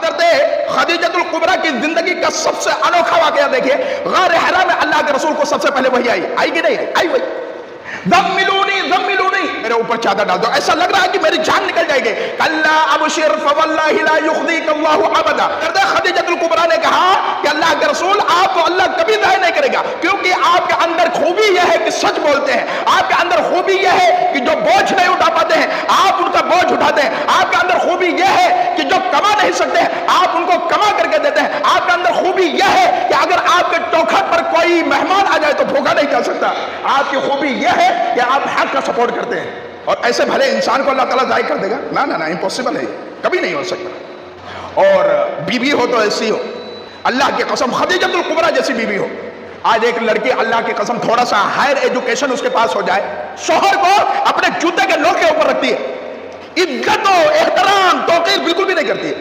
हजरत खदीजतुल कुबरा की जिंदगी का सबसे अनोखा वाकया देखिए। गार हिरा में अल्लाह के रसूल को सबसे पहले वही आई कि नहीं आई वही। दम्मिलूनी दम्मिलूनी, मेरे ऊपर चादर डाल दो, ऐसा लग रहा है कि मेरी जान निकल जाएगी। कल्ला अबशिर फवल्लाहि ला युखज़ीकल्लाहु अबदा। खदीजतुल कुबरा ने कहा कि अल्लाह के रसूल आपको अल्लाह कभी ज़ाहिर नहीं करेगा, क्योंकि आपके अंदर खूबी यह है कि सच बोलते हैं, आपके अंदर खूबी यह है कि जो बोझ नहीं उठा पाते हैं आप उनका बोझ उठाते हैं, आपके अंदर खूबी यह है कि जो कमा नहीं सकते हैं आप उनको कमा करके देते हैं, आपके अंदर खूबी यह है कि अगर आपके टोखर पर कोई मेहमान आ जाए तो भूखा नहीं जा सकता। आपकी खूबी यह है कि आप हक का सपोर्ट करते हैं, और ऐसे भले इंसान को अल्लाह ताला जाहिर कर देगा? ना ना ना, इम्पॉसिबल है, कभी नहीं हो सकता। और बीवी हो तो ऐसी हो, अल्लाह की कसम खदीजतुल कुबरा जैसी बीवी हो। आज एक लड़की अल्लाह की कसम थोड़ा सा हायर एजुकेशन उसके पास हो जाए, शोहर को अपने जूते के नोक के ऊपर रखती है, इज्जत और एहतराम तौकीर बिल्कुल भी नहीं करती है।